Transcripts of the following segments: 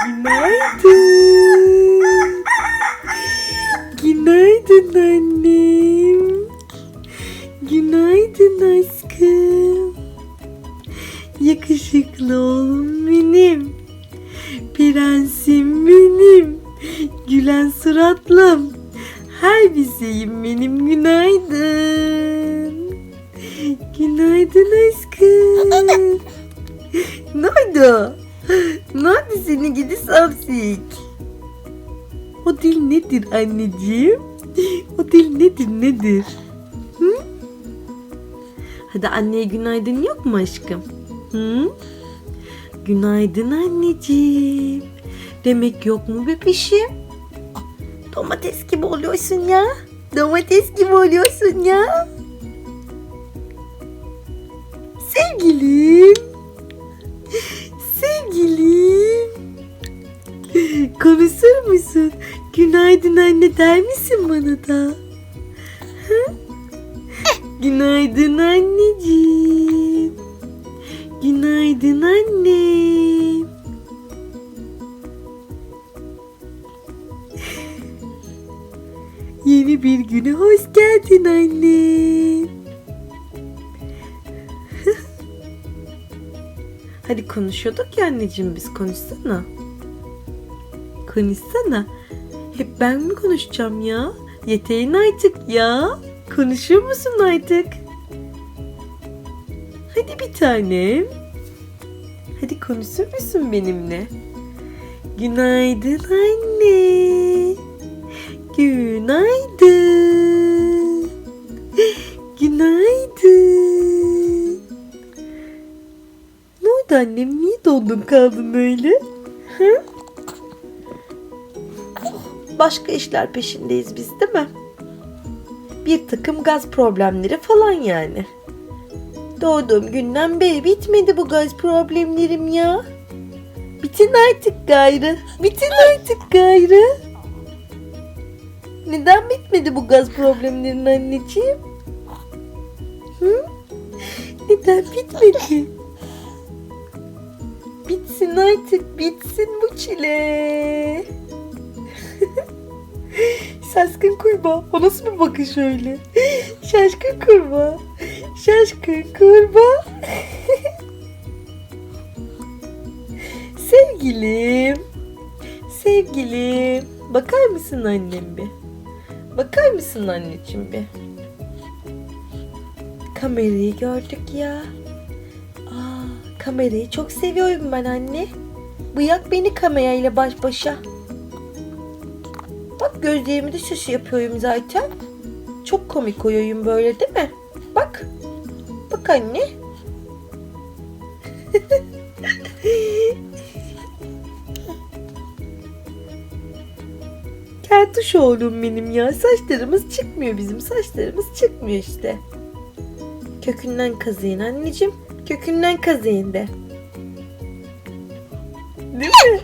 Günaydın. Günaydın annem. Günaydın aşkım. Yakışıklı oğlum benim. Prensim benim. Gülen suratlım. Her bir şeyim benim. Günaydın. Günaydın aşkım. Ne oldu? Ne oldu seni gidi sapsik? O dil nedir anneciğim? O dil nedir? Hı? Hadi anneye günaydın yok mu aşkım? Hı? Günaydın anneciğim. Demek yok mu bebişim? Domates gibi oluyorsun ya. Domates gibi oluyorsun ya. Sevgilim. Sevgilim. Konuşur musun? Günaydın anne der misin bana da? Ha? Günaydın anneciğim. Günaydın annem. Yeni bir güne hoş geldin annem. Hadi konuşuyorduk ya anneciğim biz, konuşsana. Konuşsana. Hep ben mi konuşacağım ya? Yeterin artık ya. Konuşuyor musun artık? Hadi bir tanem. Hadi konuşur musun benimle? Günaydın anne. Günaydın. Günaydın. Ne oldu annem? Niye dondun kaldın öyle? Hı? Başka işler peşindeyiz biz, değil mi? Bir takım gaz problemleri falan yani. Doğduğum günden beri bitmedi bu gaz problemlerim ya. Bitin artık gayrı. Bitin artık gayrı. Neden bitmedi bu gaz problemlerin anneciğim? Hı? Neden bitmedi? Bitsin artık, bitsin bu çile. Şaşkın kurbağa. O nasıl bir bakış öyle? Şaşkın kurbağa. Şaşkın kurbağa. Sevgilim. Sevgilim. Bakar mısın annem bir? Bakar mısın anneciğim bir? Kamerayı gördük ya. Kamerayı çok seviyorum ben anne. Bırak beni kamerayla baş başa. Bak gözlerimi de şaşı yapıyorum zaten. Çok komik oluyorum böyle, değil mi? Bak. Bak anne. Kertuş oğlum benim ya. Saçlarımız çıkmıyor bizim. Saçlarımız çıkmıyor işte. Kökünden kazıyın anneciğim. Kökünden kazıyın de. Değil mi?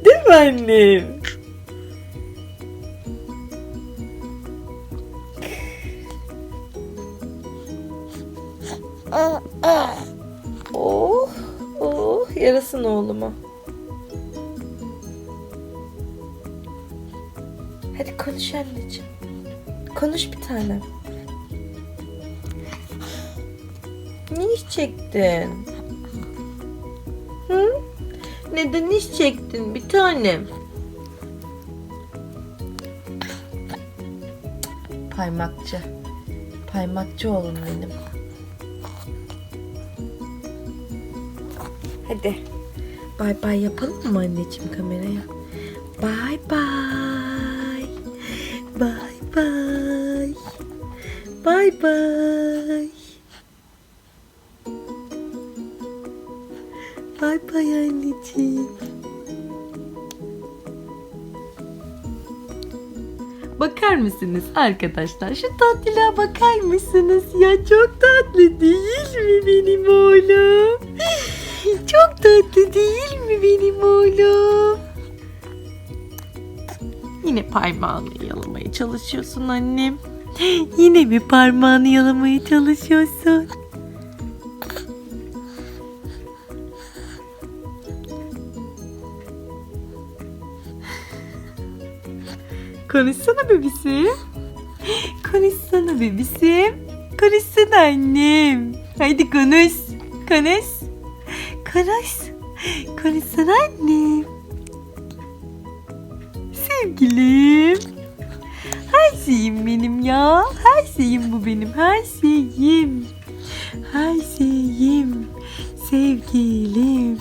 Değil mi annem? Oh, oh, yarasın oğluma. Hadi konuş anneciğim. Konuş bir tanem. Ne iş çektin? Hı? Neden iş çektin bir tanem? Parmakçı. Parmakçı oğlum benim. Hadi. Bay bay yapalım mı anneciğim kameraya? Bay bay. Bay bay. Bay bay. Bay bay anneciğim. Bakar mısınız arkadaşlar? Şu tatlılığa bakar mısınız? Ya çok tatlı değil mi benim oğlum? Çok tatlı değil mi benim oğlum? Yine parmağını yalamaya çalışıyorsun annem. Yine bir parmağını yalamaya çalışıyorsun. Konuşsana bebisim. Konuşsana bebisim. Konuşsana annem. Haydi konuş. Konuş. Konuş. Konuşsana annem. Sevgilim. Her şeyim benim ya. Her şeyim bu benim. Her şeyim. Her şeyim. Sevgilim.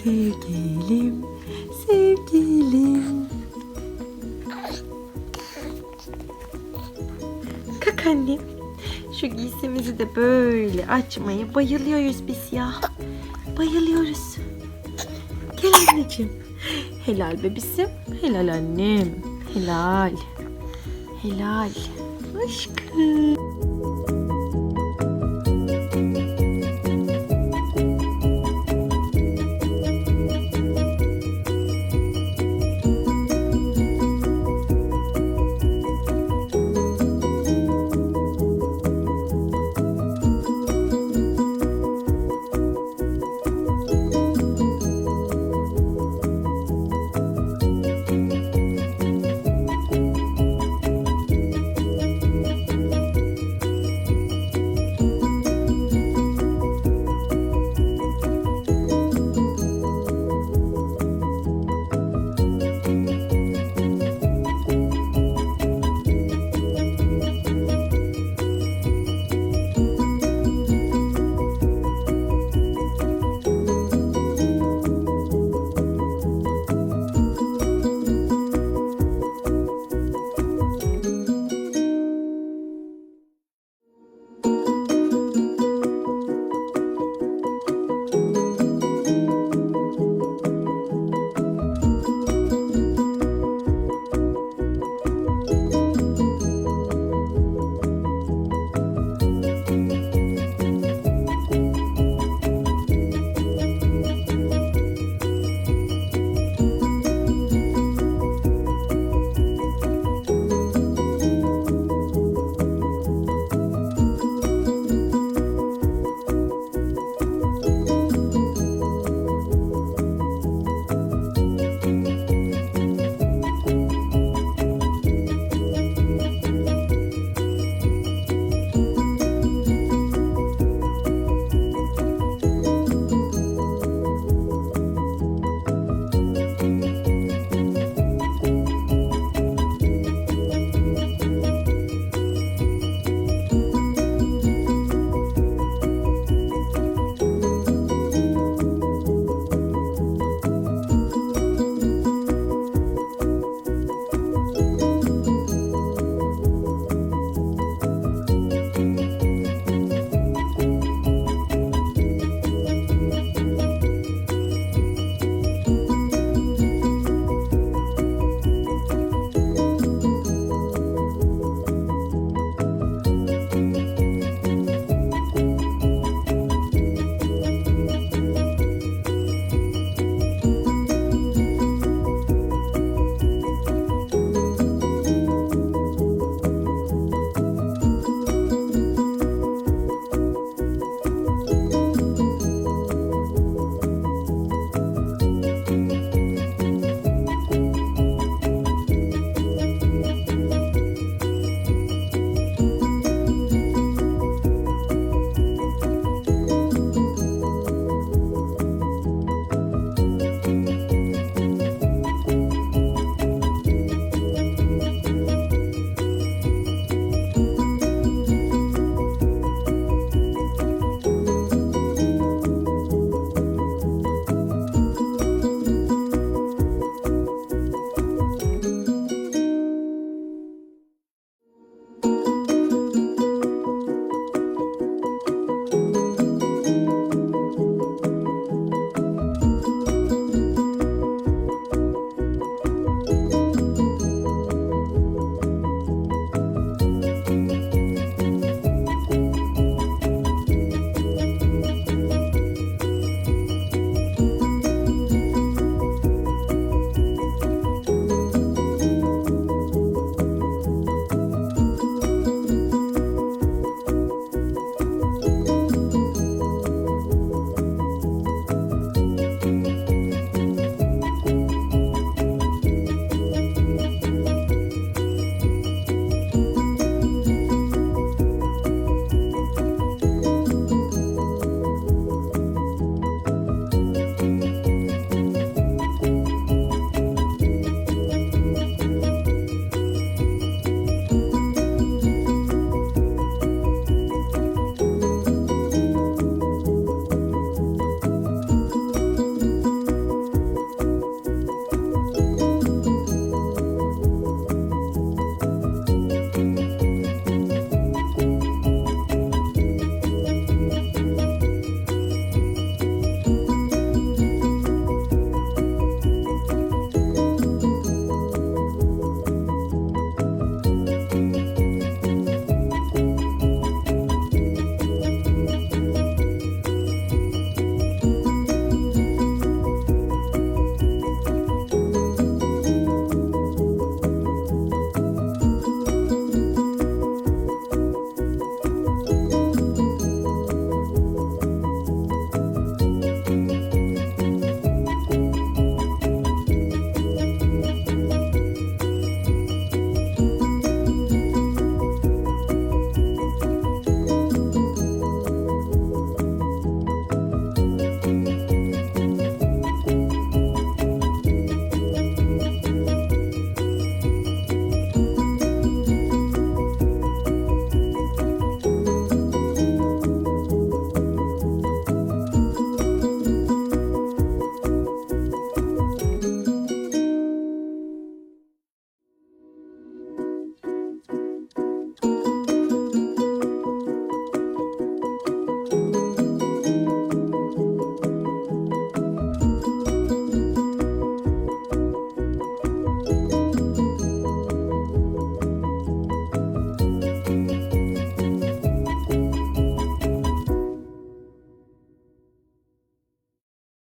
Sevgilim. Sevgilim. Kalk annem. Şu giysimizi de böyle açmaya bayılıyoruz biz ya. Bayılıyoruz. Gel anneciğim. Helal bebisim. Helal annem. Helal. Helal. Aşkım.